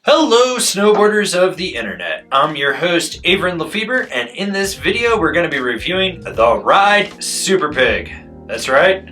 Hello snowboarders of the internet, I'm your host Averin Lefebvre, and in this video we're going to be reviewing the Ride Super Pig. That's right,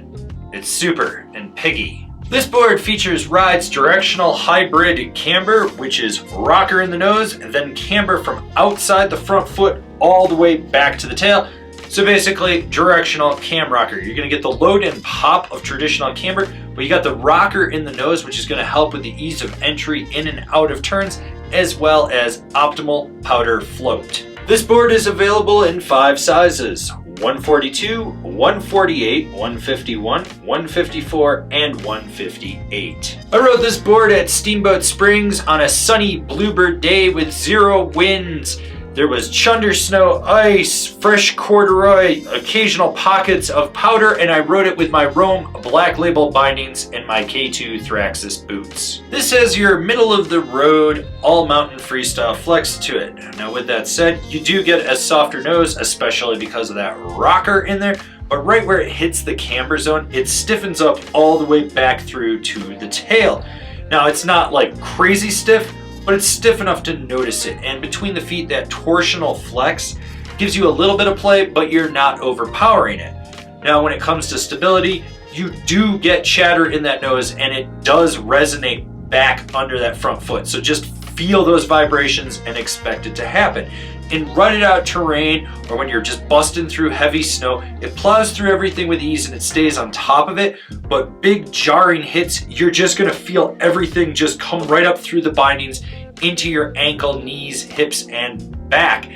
it's super and piggy. This board features Ride's directional hybrid camber, which is rocker in the nose and then camber from outside the front foot all the way back to the tail. So basically, directional cam rocker. You're going to get the load and pop of traditional camber, but you got the rocker in the nose, which is going to help with the ease of entry in and out of turns, as well as optimal powder float. This board is available in 5 sizes: 142, 148, 151, 154, and 158. I rode this board at Steamboat Springs on a sunny bluebird day with 0 winds. There was chunder snow, ice, fresh corduroy, occasional pockets of powder, and I rode it with my Rome Black Label bindings and my K2 Thraxis boots. This has your middle of the road, all mountain freestyle flex to it. Now with that said, you do get a softer nose, especially because of that rocker in there, but right where it hits the camber zone, it stiffens up all the way back through to the tail. Now it's not like crazy stiff, but it's stiff enough to notice it, and between the feet, that torsional flex gives you a little bit of play, but you're not overpowering it. Now when it comes to stability, you do get chatter in that nose, and it does resonate back under that front foot, so just feel those vibrations and expect it to happen. In rutted out terrain, or when you're just busting through heavy snow, it plows through everything with ease and it stays on top of it, but big jarring hits, you're just gonna feel everything just come right up through the bindings into your ankle, knees, hips, and back.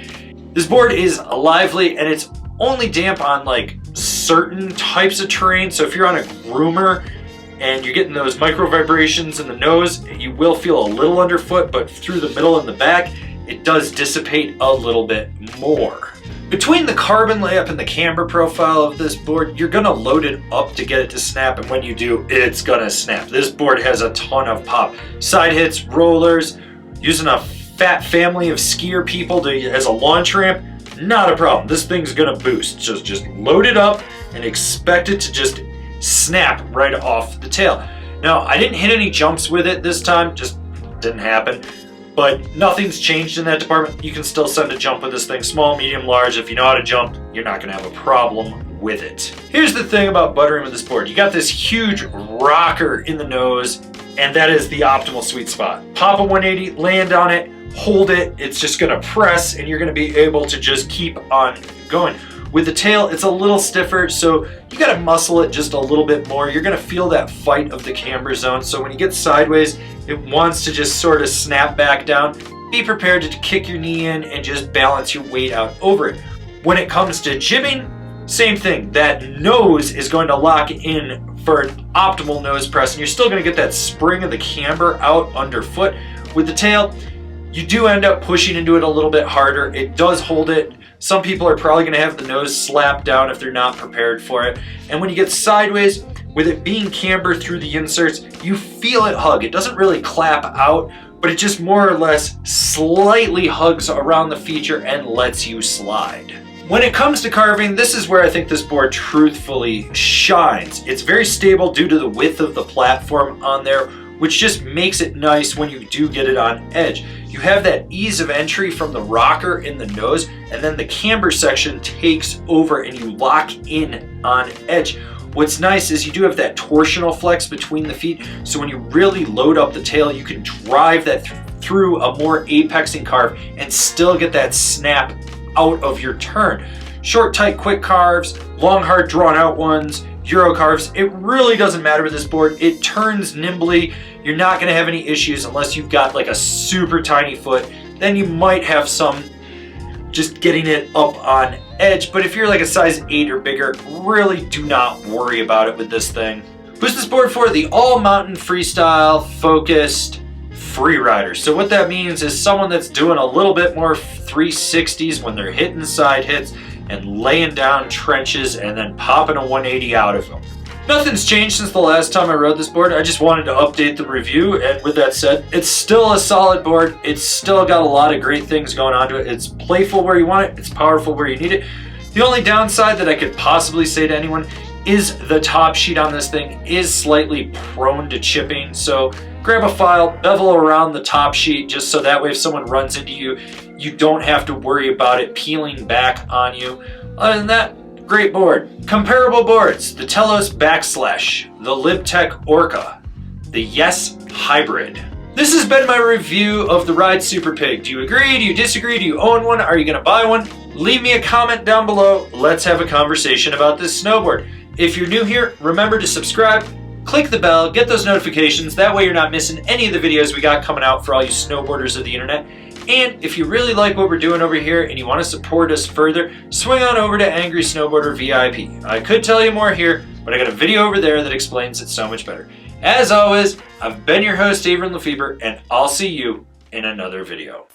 This board is lively, and it's only damp on like certain types of terrain, so if you're on a groomer and you're getting those micro vibrations in the nose, you will feel a little underfoot, but through the middle and the back, it does dissipate a little bit more. Between the carbon layup and the camber profile of this board, you're gonna load it up to get it to snap, and when you do, it's gonna snap. This board has a ton of pop. Side hits, rollers, using a fat family of skier people as a launch ramp, not a problem. This thing's gonna boost. Just load it up and expect it to just snap right off the tail. Now, I didn't hit any jumps with it this time, just didn't happen. But nothing's changed in that department. You can still send a jump with this thing, small, medium, large. If you know how to jump, you're not gonna have a problem with it. Here's the thing about buttering with this board. You got this huge rocker in the nose, and that is the optimal sweet spot. Pop a 180, land on it, hold it, it's just gonna press, and you're gonna be able to just keep on going. With the tail, it's a little stiffer, so you gotta muscle it just a little bit more. You're gonna feel that fight of the camber zone, so when you get sideways, it wants to just sort of snap back down. Be prepared to kick your knee in and just balance your weight out over it. When it comes to jibbing, same thing. That nose is going to lock in for an optimal nose press, and you're still gonna get that spring of the camber out underfoot. With the tail, you do end up pushing into it a little bit harder. It does hold it. Some people are probably gonna have the nose slapped down if they're not prepared for it. And when you get sideways, with it being camber through the inserts, you feel it hug. It doesn't really clap out, but it just more or less slightly hugs around the feature and lets you slide. When it comes to carving, this is where I think this board truthfully shines. It's very stable due to the width of the platform on there, which just makes it nice when you do get it on edge. You have that ease of entry from the rocker in the nose, and then the camber section takes over and you lock in on edge. What's nice is you do have that torsional flex between the feet, so when you really load up the tail, you can drive that through a more apexing carve and still get that snap out of your turn. Short, tight, quick carves, long, hard, drawn out ones, Euro carves, it really doesn't matter with this board. It turns nimbly. You're not gonna have any issues unless you've got like a super tiny foot. Then you might have some just getting it up on edge. But if you're like a size 8 or bigger, really do not worry about it with this thing. Who's this board for? The all mountain freestyle focused free rider. So what that means is someone that's doing a little bit more 360s when they're hitting side hits and laying down trenches and then popping a 180 out of them. Nothing's changed since the last time I rode this board. I just wanted to update the review, and with that said, it's still a solid board. It's still got a lot of great things going on to it. It's playful where you want it, it's powerful where you need it. The only downside that I could possibly say to anyone is the top sheet on this thing is slightly prone to chipping, so grab a file, bevel around the top sheet just so that way if someone runs into you, you don't have to worry about it peeling back on you. Other than that, great board. Comparable boards: the Telos Backslash, the Libtech Orca, the Yes Hybrid. This has been my review of the Ride Super Pig. Do you agree? Do you disagree? Do you own one? Are you going to buy one? Leave me a comment down below. Let's have a conversation about this snowboard. If you're new here, remember to subscribe, click the bell, get those notifications. That way you're not missing any of the videos we got coming out for all you snowboarders of the internet. And if you really like what we're doing over here and you want to support us further, swing on over to Angry Snowboarder VIP. I could tell you more here, but I got a video over there that explains it so much better. As always, I've been your host, Averin Lefebvre, and I'll see you in another video.